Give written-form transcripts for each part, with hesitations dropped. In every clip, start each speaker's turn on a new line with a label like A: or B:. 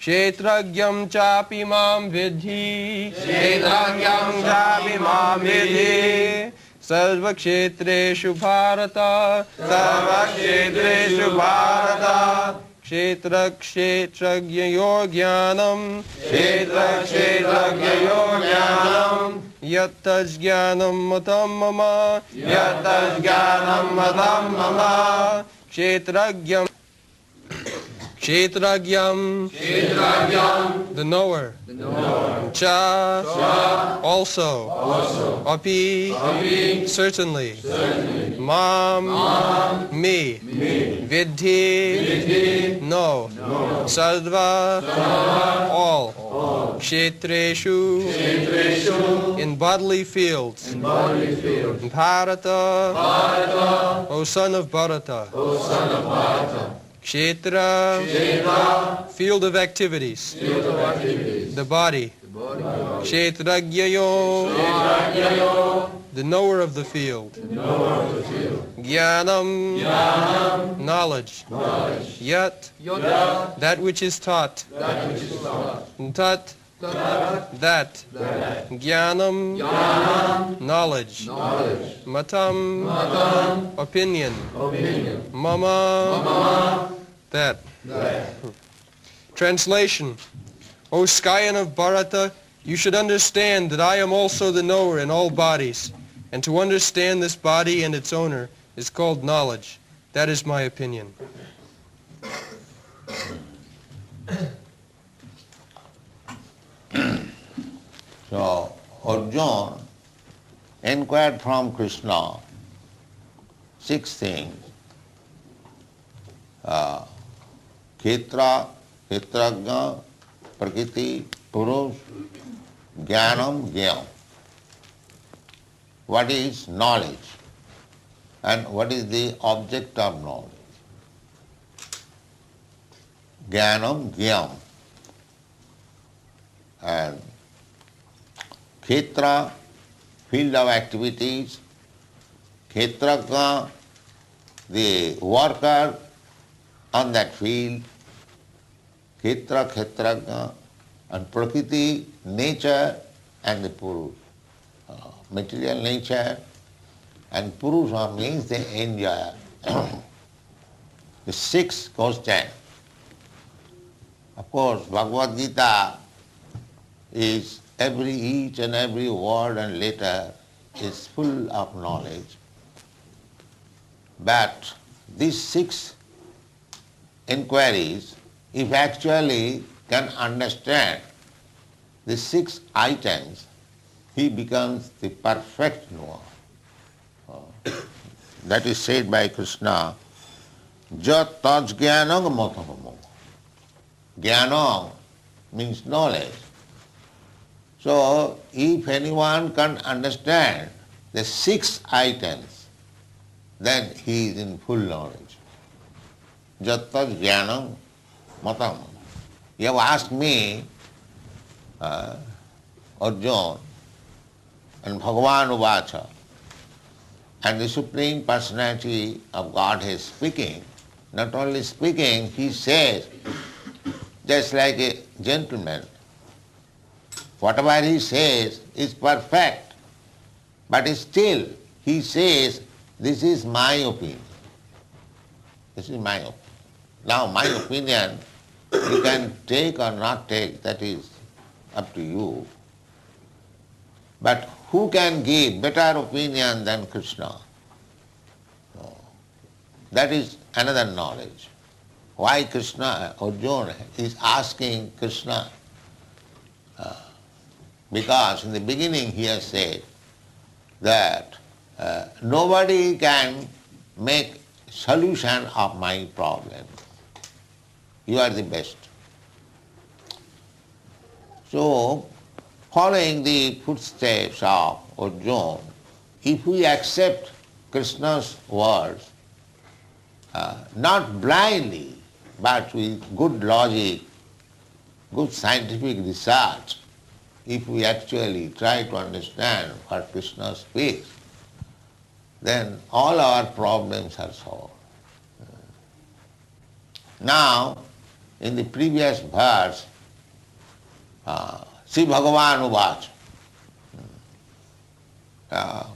A: Kshetragyam chapi mam vidhi.
B: Kshetragyam chapi mam vidhi.
A: Sarva kshetreshu bharata.
B: Sarva kshetreshu bharata.
A: Kshetra kshetragyayo jnanam.
B: Kshetra kshetragyayo jnanam.
A: Yattaj jnanam matam mama.
B: Yattaj jnanam matam mama.
A: Kshetragyam. Kshetragyam.
B: Kshetragyam.
A: The knower.
B: The knower.
A: Cha.
B: Cha.
A: Also.
B: Also.
A: Api.
B: Api.
A: Certainly.
B: Certainly.
A: Mam.
B: Mam.
A: Me.
B: Me.
A: Vidhi.
B: Vidhi.
A: No.
B: No.
A: Sarva.
B: Sarva.
A: All.
B: All.
A: Kshetreshu.
B: Kshetreshu.
A: In bodily fields.
B: In bodily fields.
A: Bharata.
B: Bharata.
A: O son of Bharata.
B: O son of Bharata.
A: Kshetra.
B: Kshetra.
A: Field of activities.
B: Field of activities.
A: The body.
B: The body.
A: Kshetragyayo.
B: Kshetragyayo.
A: The knower of the field.
B: The knower of the field.
A: Jnanam.
B: Jnanam.
A: Knowledge.
B: Knowledge.
A: Yat.
B: Yat.
A: That which is taught.
B: That which is taught.
A: Tat.
B: Tat.
A: That.
B: That.
A: Jnanam.
B: Jnanam.
A: Knowledge.
B: Knowledge.
A: Matam.
B: Matam.
A: Opinion.
B: Opinion.
A: Mama.
B: Mama.
A: That.
B: That.
A: Translation. O Skyan of Bharata, you should understand that I am also the knower in all bodies, and to understand this body and its owner is called knowledge. That is my opinion.
C: So Arjuna inquired from Krishna 6 things. Kshetra, Kshetragya, Prakriti, Purush, Jnanam, Jnam. What is knowledge? And what is the object of knowledge? Jnanam, Jnam. And Kshetra, field of activities. Kshetragya, the worker on that field. Kshetra, Kshetragya, and Prakriti, nature, and the Purush, material nature, and Purusha means the enjoyer. The 6th question. Of course, Bhagavad Gītā is each and every word and letter is full of knowledge. But these 6 inquiries, if actually can understand the 6 items, he becomes the perfect knower. That is said by Krishna, Jat taj jnanam matamamo. Jnana means knowledge. So if anyone can understand the 6 items, then he is in full knowledge. Jat taj jnanam matam. You have asked me, Arjuna, and Bhagavan Uvacha, and the Supreme Personality of Godhead is speaking. Not only speaking, he says, just like a gentleman, whatever he says is perfect, but still he says, this is my opinion. This is my opinion. Now my opinion, you can take or not take, that is up to you. But who can give better opinion than Krishna? No. That is another knowledge. Why Krishna, Arjuna is asking Krishna? Because in the beginning he has said that nobody can make solution of my problem. You are the best. So, following the footsteps of Arjuna, if we accept Krishna's words, not blindly, but with good logic, good scientific research, if we actually try to understand what Krishna speaks, then all our problems are solved. Now, in the previous verse, Sri Bhagavan Uvach.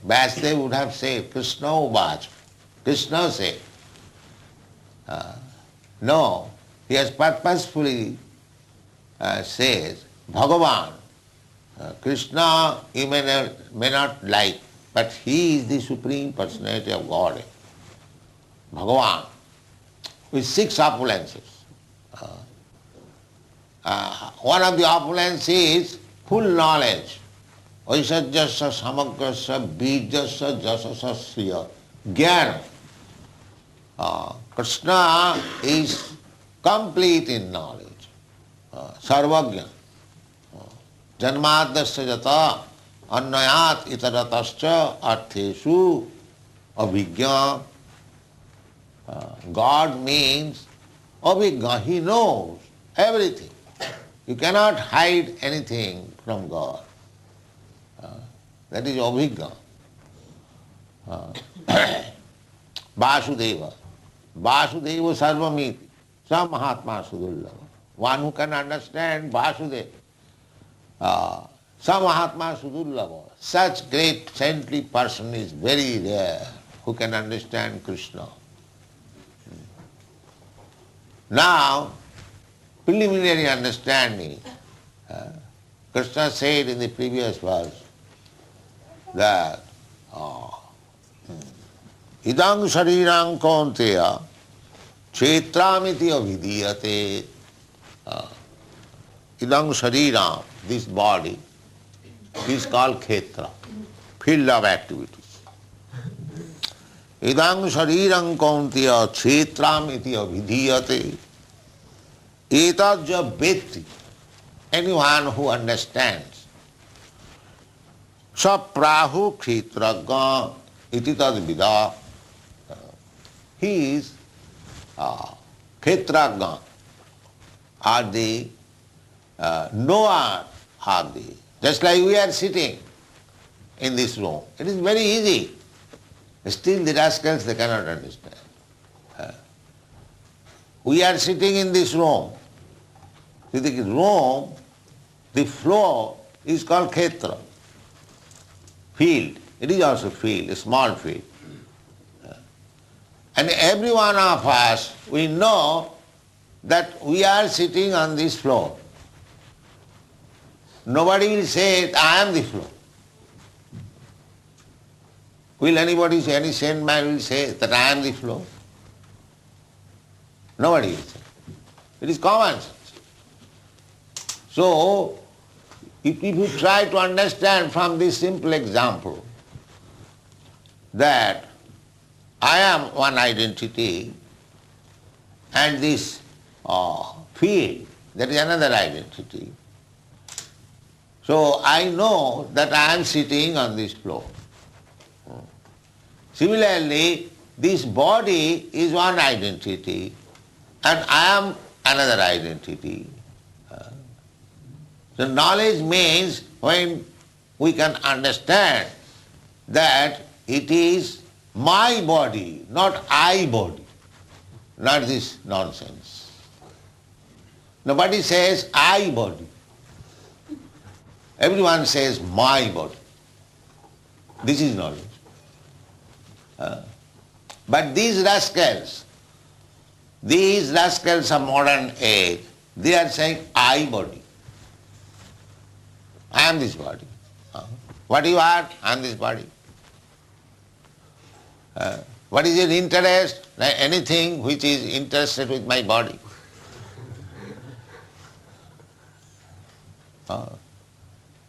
C: Vasudev would have said, Krishna Uvach. Krishna said. No, he has purposefully says, Bhagavan. Krishna you may not like, but he is the Supreme Personality of Godhead. Bhagavan, with 6 opulences. One of the opulences is full knowledge. Aisajyasya samagrasya bijasya jasasya sriya. Jnana. Krishna is complete in knowledge. Sarvagya. Janmadasya jata annayat itaratascha artheshu abhigya. God means abhigya. He knows everything. You cannot hide anything from God. That is abhigya. Vasudeva. Vasudeva sarvamiti. Sa mahatma sudullava. One who can understand Vasudeva. Sa mahatma sudullava. Such great saintly person is very rare who can understand Krishna. Now, preliminary understanding. Krishna said in the previous verse that idang sharirang kaunteya kshetramiti avidiyate. Idang shariram, this body, is called kshetra, field of activities. Idang sharirang kaunteya kshetramiti avidiyate. Etadja vetti, anyone who understands. Sa prahu kshetragya iti tad vida. He is kshetragya, are the knower of the. Just like we are sitting in this room. It is very easy. Still the rascals, they cannot understand. We are sitting in this room. The room, the floor is called kshetra, field. It is also field, a small field. And every one of us, we know that we are sitting on this floor. Nobody will say, I am the floor. Will anybody say, any sane man will say that I am the floor? Nobody will say. It is common sense. So, if you try to understand from this simple example that I am one identity and this field, that is another identity. So I know that I am sitting on this floor. Similarly, this body is one identity and I am another identity. So knowledge means when we can understand that it is my body, not I body, not this nonsense. Nobody says I body. Everyone says my body. This is knowledge. But these rascals of modern age, they are saying I body. I am this body. What you are? I am this body. What is your interest? Anything which is interested with my body.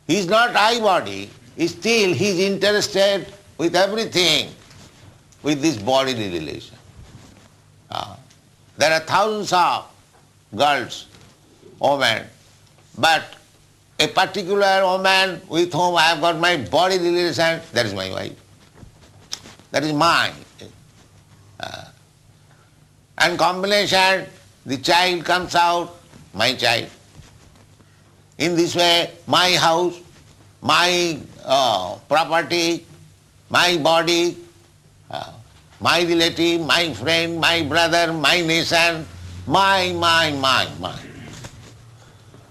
C: He is not I body, still he is interested with everything with this bodily relation. There are thousands of girls, women, but a particular woman with whom I have got my bodily relation, that is my wife. That is mine. And combination, the child comes out, my child. In this way, my house, my property, my body, my relative, my friend, my brother, my nation, my.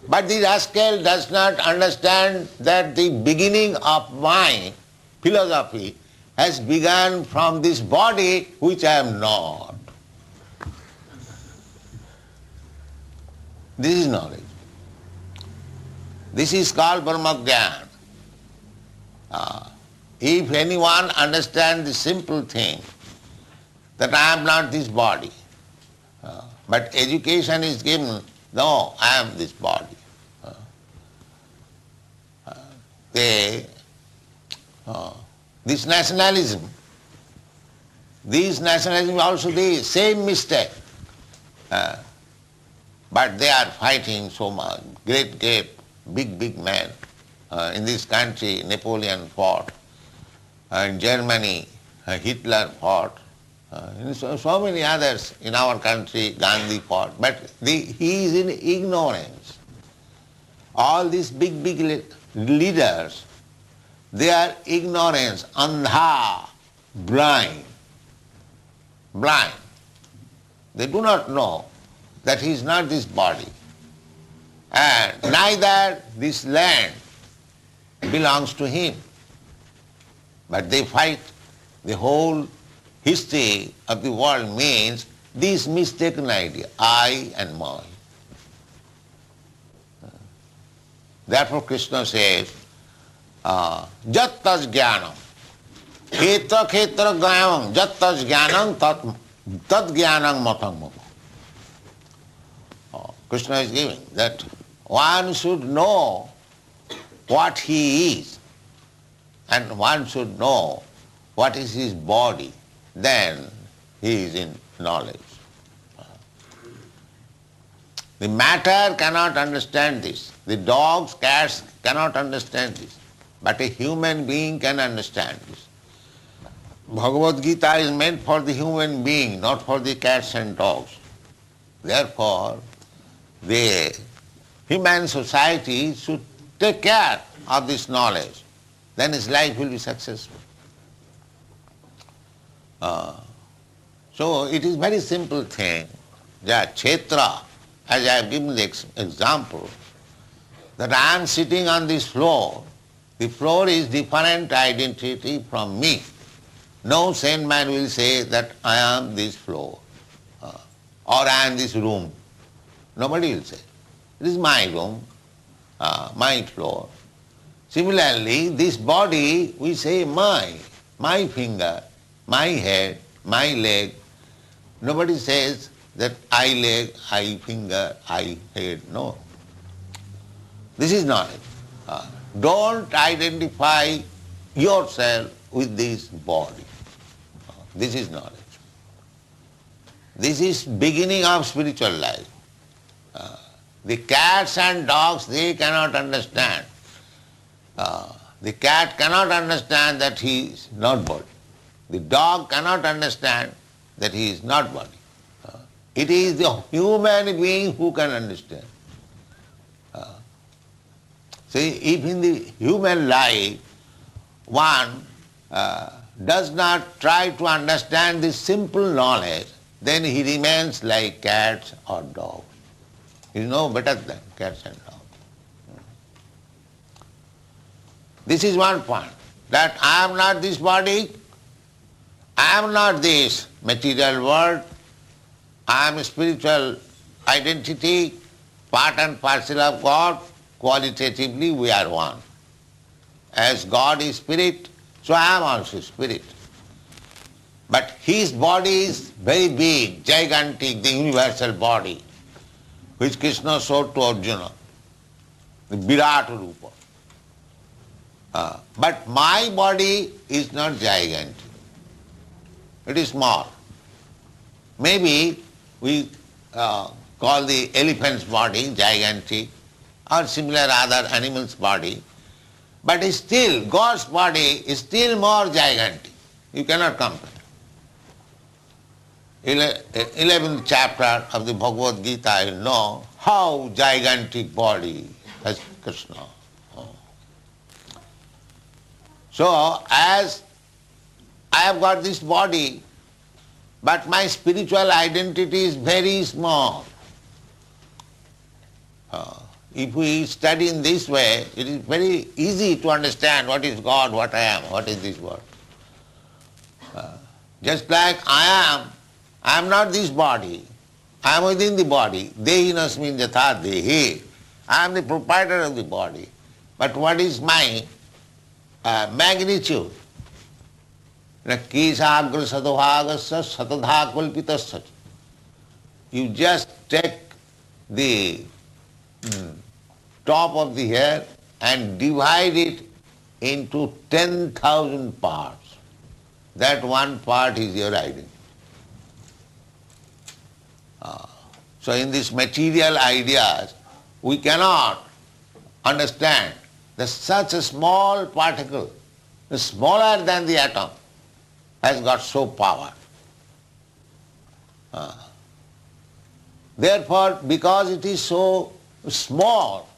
C: But the rascal does not understand that the beginning of my philosophy has begun from this body which I am not. This is knowledge. This is called Brahmagyan. If anyone understands the simple thing, that I am not this body, but education is given, no, I am this body. This nationalism also the same mistake. But they are fighting so much. Great, big men. In this country, Napoleon fought. In Germany, Hitler fought. So many others in our country, Gandhi fought. But he is in ignorance. All these big leaders, they are ignorance, andha, blind. They do not know that he is not this body. And neither this land belongs to him. But they fight. The whole history of the world means this mistaken idea, I and mine. Therefore Krishna says, jattas jnanam, khetra gayam, jattas jnanam tat jnanam matam mama. Krishna is giving that one should know what he is, and one should know what is his body, then he is in knowledge. The matter cannot understand this. The dogs, cats cannot understand this. But a human being can understand this. Bhagavad Gītā is meant for the human being, not for the cats and dogs. Therefore, the human society should take care of this knowledge. Then his life will be successful. So it is very simple thing. That kshetra, as I have given the example, that I am sitting on this floor. The floor is different identity from me. No sane man will say that I am this floor or I am this room. Nobody will say. It is my room, my floor. Similarly, this body, we say my finger, my head, my leg. Nobody says that I leg, I finger, I head. No. This is knowledge. Don't identify yourself with this body. This is knowledge. This is beginning of spiritual life. The cats and dogs, they cannot understand. The cat cannot understand that he is not body. The dog cannot understand that he is not body. It is the human being who can understand. See, if in the human life one does not try to understand this simple knowledge, then he remains like cats or dogs. He is no better than cats and dogs. This is one point, that I am not this body, I am not this material world, I am a spiritual identity, part and parcel of God. Qualitatively we are one. As God is spirit, so I am also spirit. But his body is very big, gigantic, the universal body, which Krishna showed to Arjuna, the Virat Rupa. But my body is not gigantic. It is small. Maybe we call the elephant's body gigantic, or similar other animal's body, but still God's body is still more gigantic. You cannot compare. 11th chapter of the Bhagavad Gītā, you know how gigantic body has Krishna. So as I have got this body, but my spiritual identity is very small. If we study in this way, it is very easy to understand what is God, what I am, what is this world. Just like I am not this body. I am within the body. Dehinasmin yatha dehi. I am the proprietor of the body. But what is my magnitude? Kisagra sadobhagasya satadha kulpitasya. You just take the top of the hair and divide it into 10,000 parts. That one part is your identity. So in these material ideas, we cannot understand that such a small particle, smaller than the atom, has got so power. Therefore, because it is so small,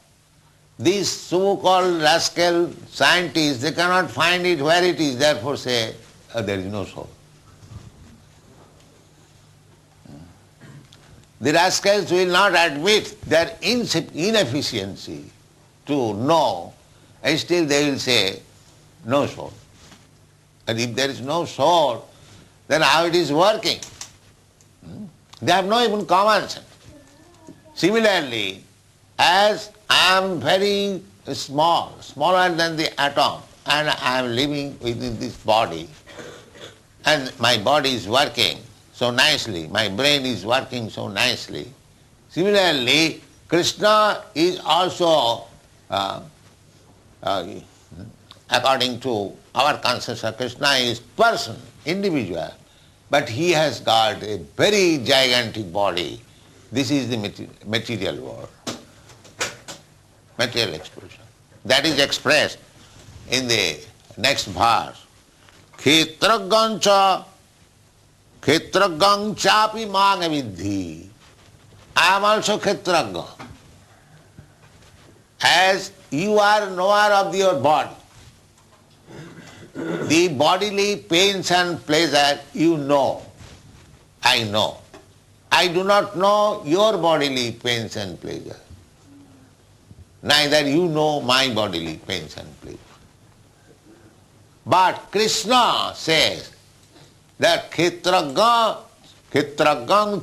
C: these so-called rascal scientists, they cannot find it where it is, therefore say, there is no soul. The rascals will not admit their inefficiency to know, and still they will say, no soul. And if there is no soul, then how it is working? They have no even common sense. Similarly, as I am very small, smaller than the atom, and I am living within this body, and my body is working so nicely, my brain is working so nicely. Similarly, Krishna is also, according to our conception, Krishna is person, individual, but he has got a very gigantic body. This is the material world, material expression. That is expressed in the next verse. Kshetragancha chapi manga vidhi. I am also Kshetraga. As you are knower of your body, the bodily pains and pleasure you know, I know. I do not know your bodily pains and pleasure. Neither you know my bodily pains and pleasure. But Krishna says that Kshetragang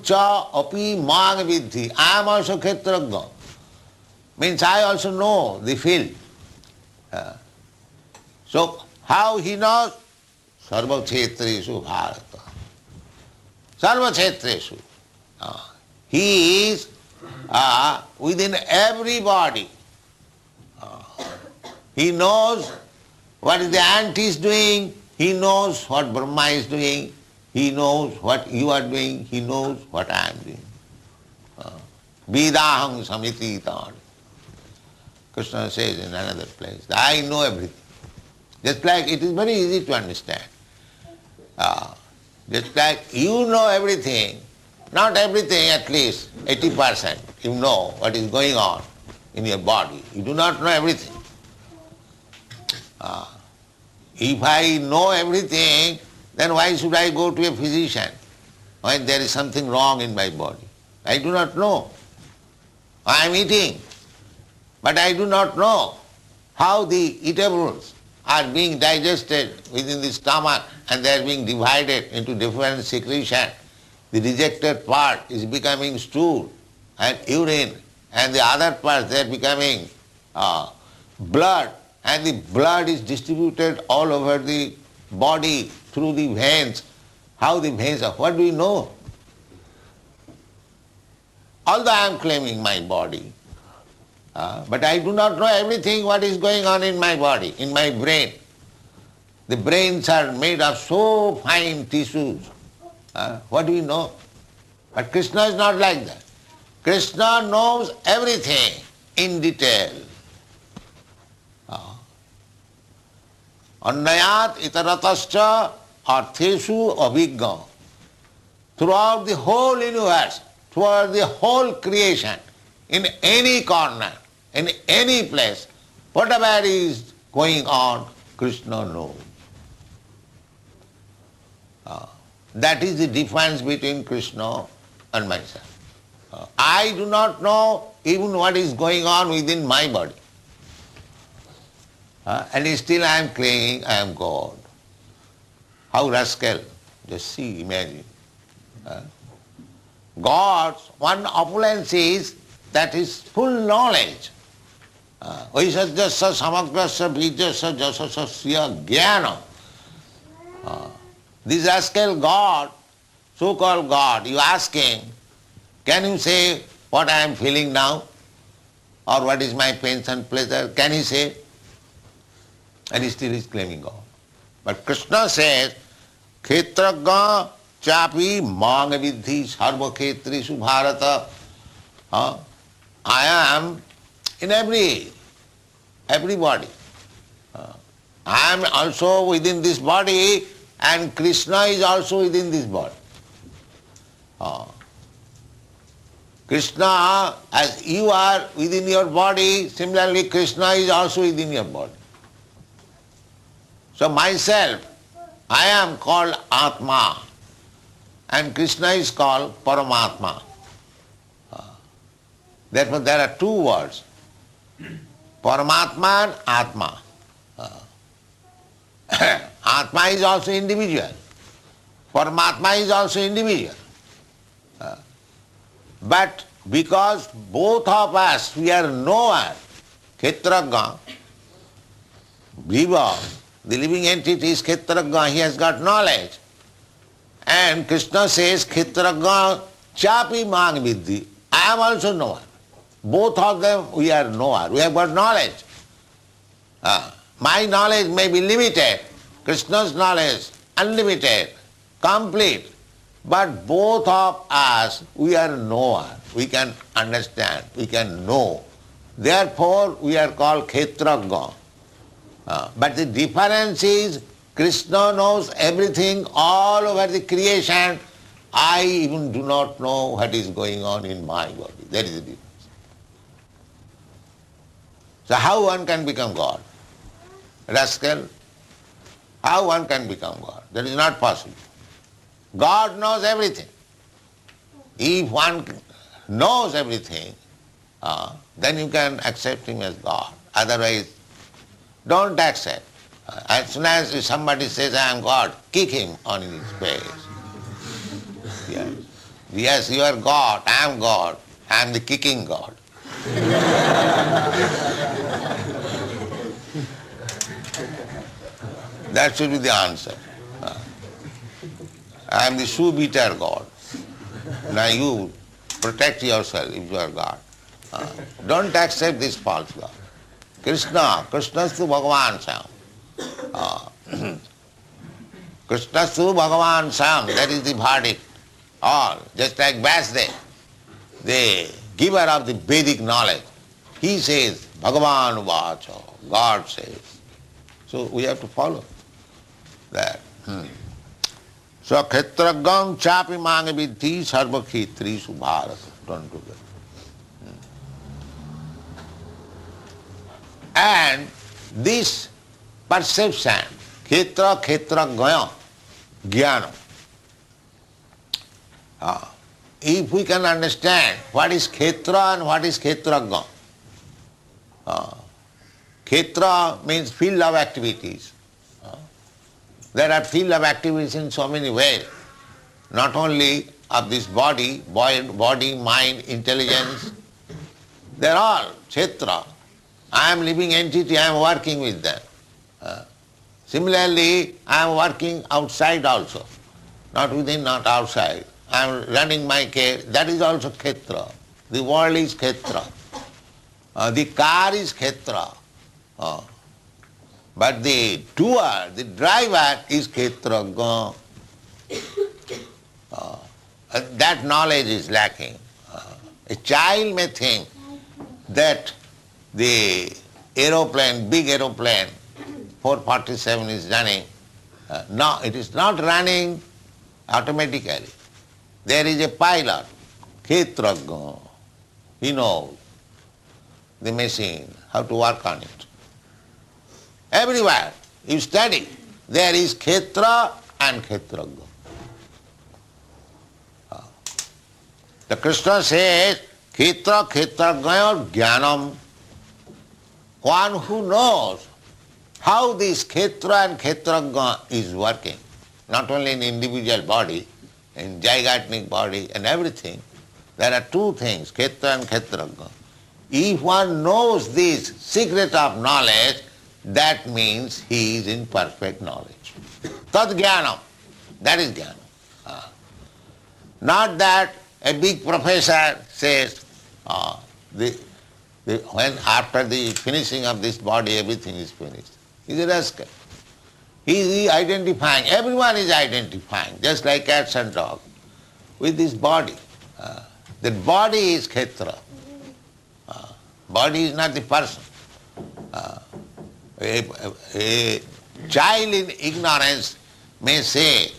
C: cha api mang vidhi. I am also Kshetraga. Means I also know the field. So how he knows? Sarva kshetreshu bharata. Sarva kshetreshu. He is within everybody. He knows what the ant is doing, he knows what Brahma is doing, he knows what you are doing, he knows what I am doing. Vidaham samiti tad. Krishna says in another place, I know everything. Just like it is very easy to understand. Just like you know everything, not everything, at least 80%, you know what is going on in your body. You do not know everything. If I know everything, then why should I go to a physician when there is something wrong in my body? I do not know. I am eating, but I do not know how the eatables are being digested within the stomach and they are being divided into different secretions. The rejected part is becoming stool and urine, and the other parts they are becoming blood, and the blood is distributed all over the body through the veins. How the veins are, what do we know? Although I am claiming my body, but I do not know everything what is going on in my body, in my brain. The brains are made of so fine tissues. What do we know? But Krishna is not like that. Krishna knows everything in detail. Annayat itaratascha artheshu abhigga. Throughout the whole universe, throughout the whole creation, in any corner, in any place, whatever is going on, Krishna knows. That is the difference between Krishna and myself. I do not know even what is going on within my body. And still I am claiming I am God. How rascal. Just see, imagine. God's one opulence is that is full knowledge. Vaisajyasya samagrasya vijyasya jasasya sya jnana. This rascal God, so-called God, you ask him, can you say what I am feeling now? Or what is my pains and pleasure? Can he say? And he still is claiming God. But Krishna says, Khetragya chapi mang vidhi sarva khetrishu bharata. I am in everybody. I am also within this body and Krishna is also within this body. Krishna, as you are within your body, similarly Krishna is also within your body. So myself, I am called Atma and Krishna is called Paramatma. Therefore there are two words, Paramatma and Atma. Atma is also individual. Paramatma is also individual. But because both of us, we are knower, Khetragya, Jiva, the living entity is Khetragya, he has got knowledge. And Krishna says, Khetragya chapi mang vidhi, I am also knower. Both of them we are knower, we have got knowledge. My knowledge may be limited, Krishna's knowledge unlimited, complete. But both of us, we are knower, we can understand, we can know. Therefore we are called Khetragya. But the difference is, Krishna knows everything all over the creation. I even do not know what is going on in my body. That is the difference. So how one can become God? Rascal, how one can become God? That is not possible. God knows everything. If one knows everything, then you can accept him as God. Otherwise, don't accept. As soon as somebody says, I am God, kick him on his face. Yes, yes, you are God, I am God, I am the kicking God. That should be the answer. I am the shoe beater God. Now you protect yourself if you are God. Don't accept this false God. Krishnastu Bhagavan Sam. Krishnastu Bhagavan Sam, that is the verdict. All, just like Vasudev, the giver of the Vedic knowledge. He says, Bhagavan Vacha, God says. So we have to follow that. So Khetragam chapi mange vidhi sarva khetrishu bharata. Don't do that. And this perception, khetra gaya, jnana. If we can understand what is khetra and what is khetragya. Khetra means field of activities. There are field of activities in so many ways. Not only of this body, mind, intelligence. They are all kshetra. I am living entity, I am working with them. Similarly, I am working outside also. Not within, not outside. I am running my care, that is also khetra. The world is khetra. The car is khetra. But the doer, the driver is khetragya. That knowledge is lacking. A child may think that the aeroplane, big aeroplane, 447 is running. No, it is not running automatically. There is a pilot, khetragya. He knows the machine, how to work on it. Everywhere you study, there is khetra and khetragya. The Krishna says, Khetra Khetragaya Jnanam. One who knows how this Khetra and Khetragya is working, not only in individual body, in gigantic body and everything. There are two things, Khetra and Khetragya. If one knows this secret of knowledge, that means he is in perfect knowledge. Tad jnanam, that is jnana. Not that a big professor says, when after the finishing of this body everything is finished. He is a rascal. He is identifying, everyone is identifying, just like cats and dogs, with this body. The body is Khetra. Body is not the person. A child in ignorance may say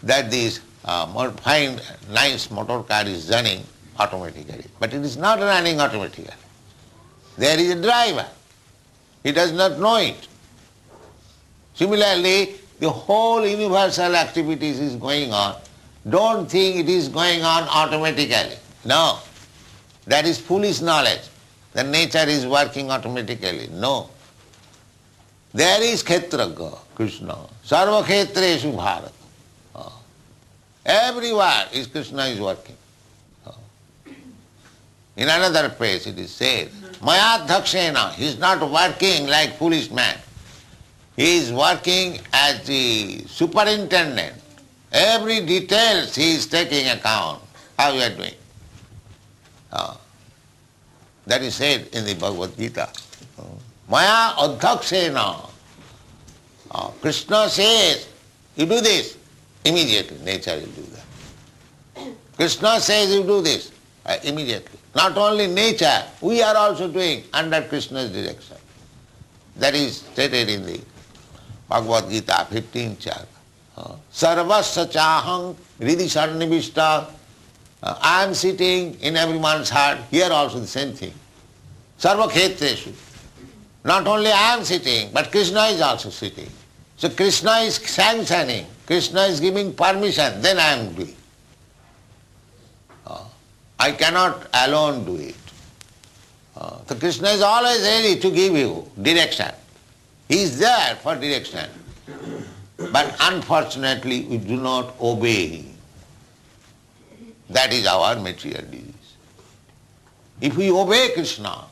C: that this fine, nice motor car is running automatically, but it is not running automatically. There is a driver. He does not know it. Similarly, the whole universal activities is going on. Don't think it is going on automatically. No. That is foolish knowledge. The nature is working automatically. No. There is Khetragya, Krishna. Sarva Khetreshu Bharata. Everywhere is Krishna is working. In another place it is said, Maya Dhakshena, he is not working like foolish man. He is working as the superintendent. Every detail he is taking account. How you are doing. That is said in the Bhagavad Gītā. Maya Adhakshena. Krishna says, you do this. Immediately nature will do that. Krishna says you do this. Immediately. Not only nature, we are also doing under Krishna's direction. That is stated in the Bhagavad Gītā, 15th chapter. Sarvasya chaham hridi sarnivishta. I am sitting in everyone's heart. Here also the same thing. Sarva khetreshu. Not only I am sitting, but Krishna is also sitting. So Krishna is sanctioning, Krishna is giving permission, then I am doing. I cannot alone do it. So Krishna is always ready to give you direction. He is there for direction. But unfortunately we do not obey him. That is our material disease. If we obey Krishna,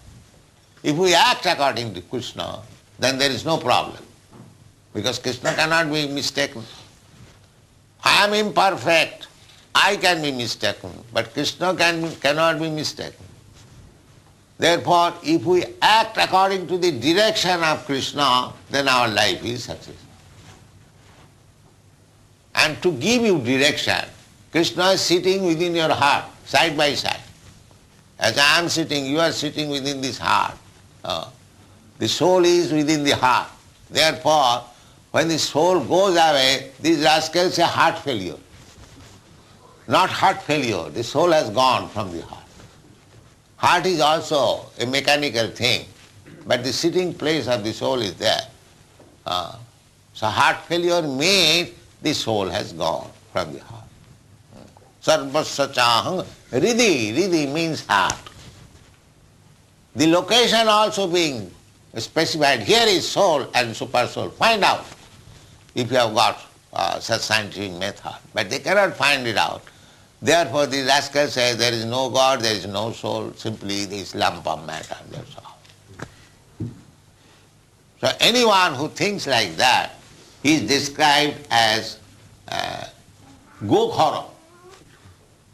C: if we act according to Krishna, then there is no problem. Because Krishna cannot be mistaken. I am imperfect. I can be mistaken, but Krishna cannot be mistaken. Therefore, if we act according to the direction of Krishna, then our life is successful. And to give you direction, Krishna is sitting within your heart, side by side. As I am sitting, you are sitting within this heart. The soul is within the heart. Therefore, when the soul goes away, these rascals say heart failure. Not heart failure, the soul has gone from the heart. Heart is also a mechanical thing, but the sitting place of the soul is there. So heart failure means the soul has gone from the heart. Sarvasya chaham hridi. Hridi means heart. The location also being specified. Here is soul and super soul. Find out if you have got such scientific method. But they cannot find it out. Therefore the rascal says there is no God, there is no soul, simply this lump of matter, that's all. So anyone who thinks like that, he is described as go-khara.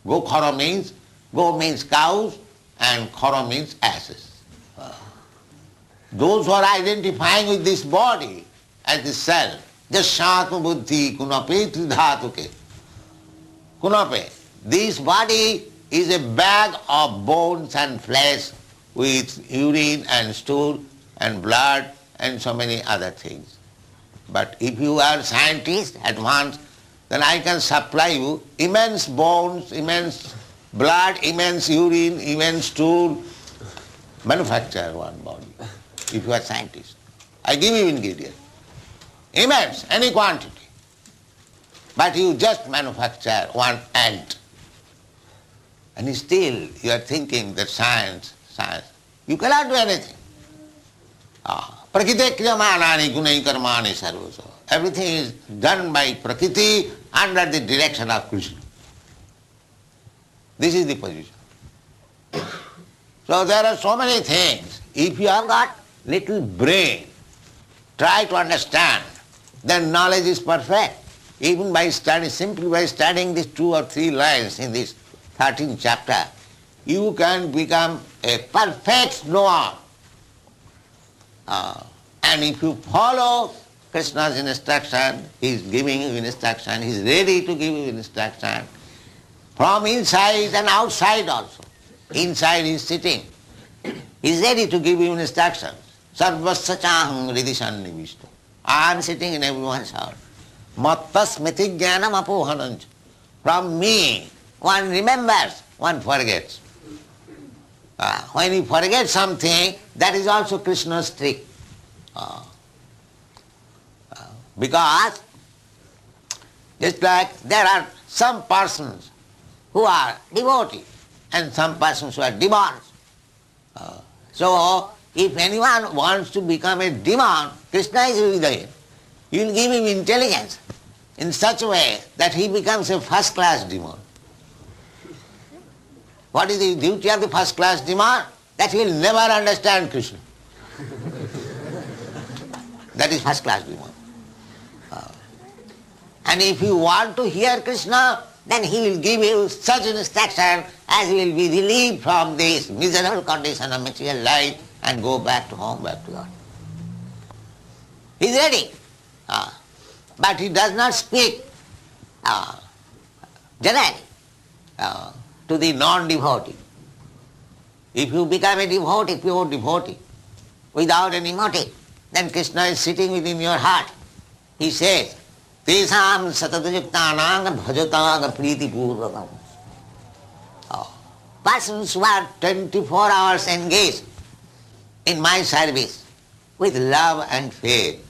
C: Go-khara means, go means cows and khara means asses. Those who are identifying with this body as the self, jashatma buddhi kunape tridhatuke. Kunape. This body is a bag of bones and flesh with urine and stool and blood and so many other things. But if you are scientist at once, then I can supply you immense bones, immense blood, immense urine, immense stool. Manufacture one body, if you are scientist. I give you ingredient. Immense, any quantity. But you just manufacture one ant. And still you are thinking that science. You cannot do anything. Prakriti kriyamanani gunai karmani sarvasa. Everything is done by Prakriti under the direction of Krishna. This is the position. So there are so many things. If you have got little brain, try to understand, then knowledge is perfect. Even by studying, simply by studying these 2 or 3 lines in this 13th chapter, you can become a perfect knower. And if you follow Krishna's instruction, he is giving you instruction, he is ready to give you instruction, from inside and outside also. Inside he is sitting. He is ready to give you instructions. Sarvasya chaham hridishan nivishto. I am sitting in everyone's heart. Matta smriti jnanam apohanancha. From me, one remembers, one forgets. When you forget something, that is also Krishna's trick. Because just like there are some persons who are devotees and some persons who are demons. So if anyone wants to become a demon, Krishna is with him. You will give him intelligence in such a way that he becomes a first-class demon. What is the duty of the first-class demon? That he will never understand Krishna. That is first-class demon. And if you want to hear Krishna, then he will give you such instruction as will be relieved from this miserable condition of material life and go back to home, back to God. He is ready. But he does not speak generally to the non-devotee. If you become a devotee, pure devotee, without any motive, then Krishna is sitting within your heart. He says, Tesam satatayuktanang bhajatang priti purvakam. Persons who are 24 hours engaged in my service with love and faith,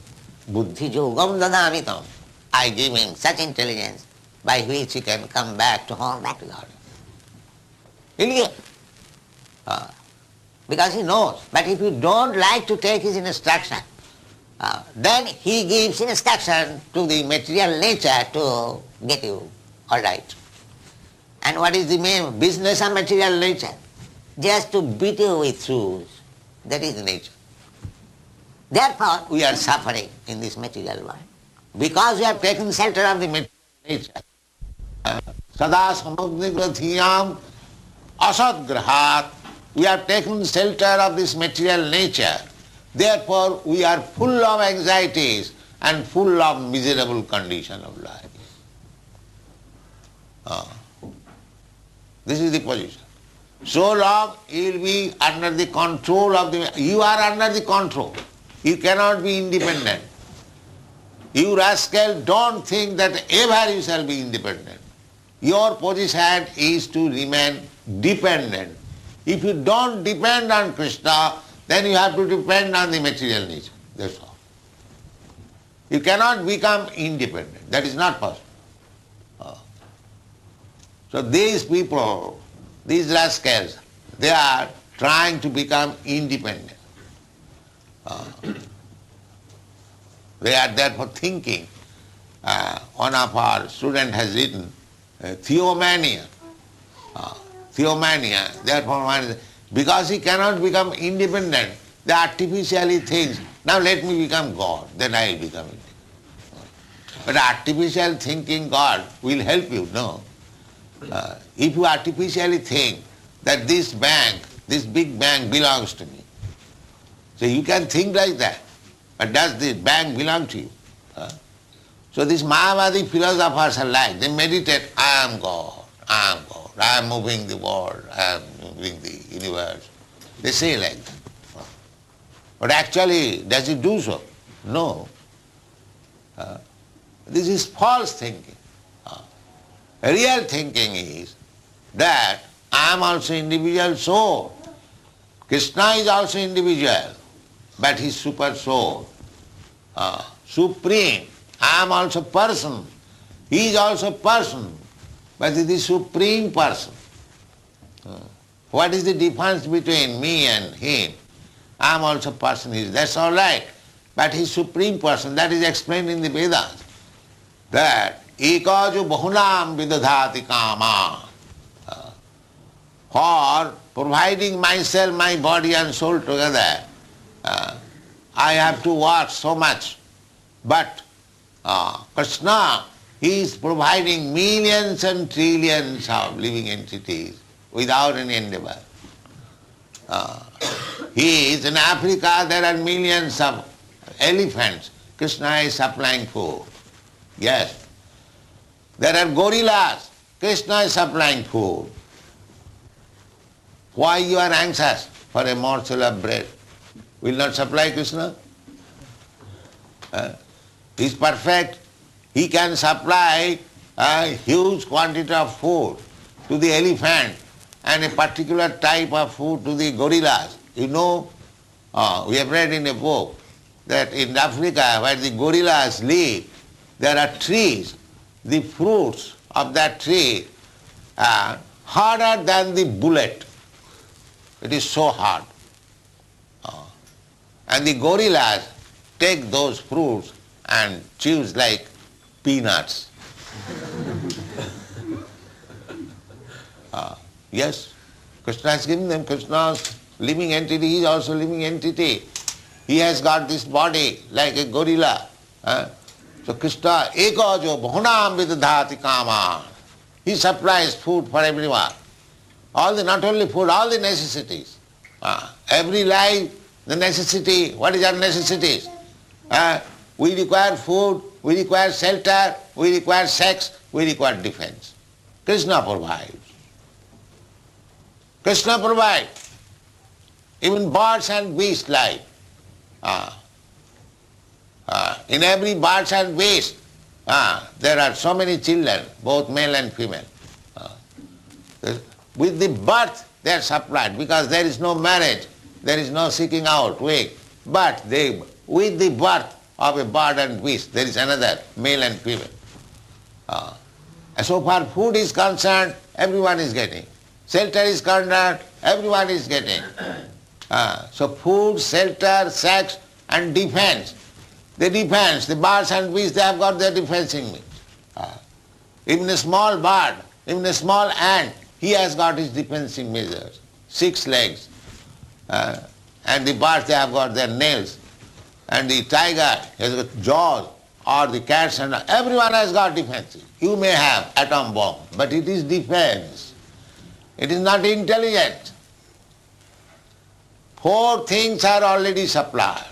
C: buddhi yogam dadamitam, I give him such intelligence by which he can come back to home, back to God. He'll give. Because he knows. But if you don't like to take his instruction, then he gives instruction to the material nature to get you all right. And what is the main business of material nature? Just to beat you with truths. That is nature. Therefore, we are suffering in this material world. Because we have taken shelter of the material nature. Sada samagnigrathiyam asadgrahat. We have taken shelter of this material nature. Therefore, we are full of anxieties and full of miserable condition of life. This is the position. So long you will be under the control of you are under the control. You cannot be independent. You rascal, don't think that ever you shall be independent. Your position is to remain dependent. If you don't depend on Krishna, then you have to depend on the material nature. That's all. You cannot become independent. That is not possible. So these people, these rascals, they are trying to become independent. They are therefore thinking. One of our students has written theomania. Theomania. Therefore, because he cannot become independent, they artificially thinks, now let me become God, then I will become independent. But artificial thinking God will help you, no. If you artificially think that this bank, this big bank belongs to me, so you can think like that, but does this bank belong to you? So these Mayavadi philosophers are like, they meditate, I am God, I am God, I am moving the world, I am moving the universe. They say like that. But actually, does it do so? No. This is false thinking. Real thinking is that I am also individual soul. Krishna is also individual, but he is super soul, supreme. I am also person. He is also person, but he is the supreme person. What is the difference between me and him? I am also person, that's all right. But he is supreme person, that is explained in the Vedas. That ekaju bahunam vidadhati kama. For providing myself, my body and soul together, I have to work so much. But Krishna, he is providing millions and trillions of living entities without any endeavor. He is in Africa, there are millions of elephants. Krishna is supplying food. Yes. There are gorillas. Krishna is supplying food. Why you are anxious for a morsel of bread? Will not supply Krishna? He is perfect. He can supply a huge quantity of food to the elephant and a particular type of food to the gorillas. You know, we have read in a book that in Africa where the gorillas live, there are trees. The fruits of that tree are harder than the bullet. It is so hard. And the gorillas take those fruits and chews like peanuts. Yes, Krishna has given them. Krishna's living entity, he is also living entity. He has got this body like a gorilla. So Krishna, ekajo bahunam vidadhati kama. He supplies food for everyone. Not only food, all the necessities. Every life, the necessity, what is our necessities? We require food, we require shelter, we require sex, we require defense. Krishna provides. Krishna provides. Even birds and beasts life. In every birds and beast, there are so many children, both male and female. With the birth they are supplied because there is no marriage, there is no seeking out way. But with the birth of a bird and beast, there is another, male and female. So far food is concerned, everyone is getting. Shelter is concerned, everyone is getting. So food, shelter, sex and defense. The defense, the birds and beasts, they have got their defensing means. Even a small bird, even a small ant, he has got his defensing measures. 6 legs. And the birds, they have got their nails. And the tiger has got jaws, or the cats, and everyone has got defenses. You may have atom bomb, but it is defense. It is not intelligence. 4 things are already supplied.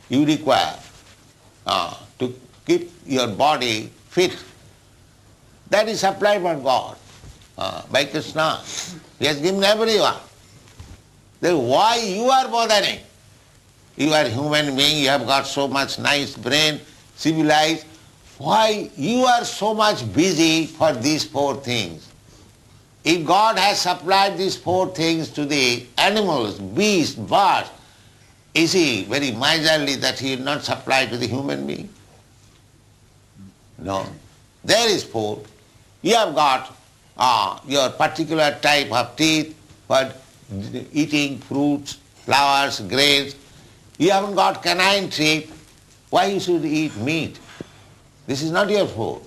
C: You require to keep your body fit. That is supplied by God, by Krishna. He has given everyone. Then why you are bothering? You are a human being, you have got so much nice brain, civilized. Why you are so much busy for these 4 things? If God has supplied these 4 things to the animals, beasts, birds, is he very miserly that he will not supply to the human being? No. There is food. You have got your particular type of teeth for eating fruits, flowers, grains. You haven't got canine teeth. Why you should eat meat? This is not your food.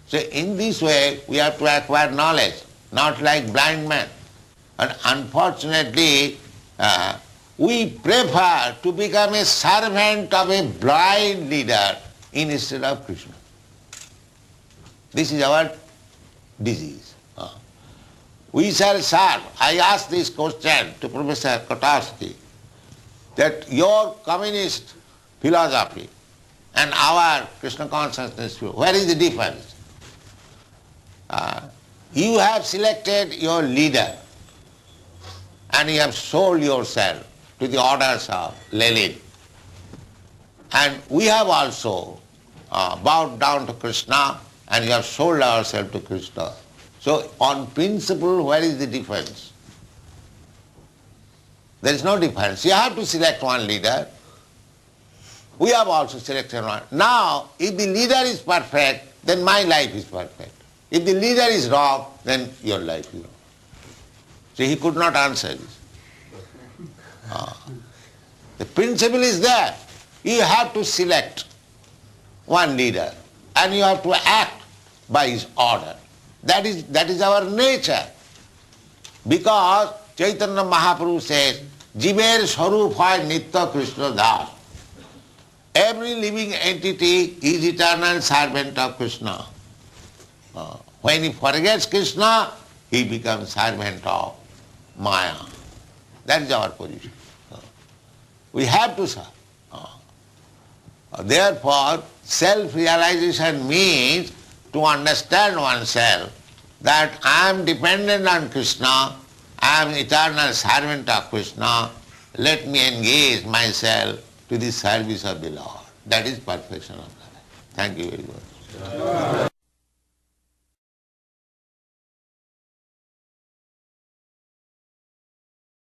C: So in this way we have to acquire knowledge, not like blind men. And unfortunately, we prefer to become a servant of a blind leader instead of Krishna. This is our disease. We shall serve. I asked this question to Professor Kotarski, that your communist philosophy and our Krishna consciousness view, where is the difference? You have selected your leader and you have sold yourself to the orders of Lenin. And we have also bowed down to Krishna and we have sold ourselves to Krishna. So on principle, where is the difference? There is no difference. You have to select one leader. We have also selected one. Now, if the leader is perfect, then my life is perfect. If the leader is wrong, then your life is wrong. So he could not answer this. The principle is there. You have to select one leader and you have to act by his order. That is our nature. Because Chaitanya Mahaprabhu says, Jiver Swarup hoy Nitya Krishna Das. Every living entity is eternal servant of Krishna. When he forgets Krishna, he becomes servant of Maya. That is our position. We have to serve. Therefore, self-realization means to understand oneself that I am dependent on Krishna, I am eternal servant of Krishna, let me engage myself to the service of the Lord. That is perfection of life. Thank you very much.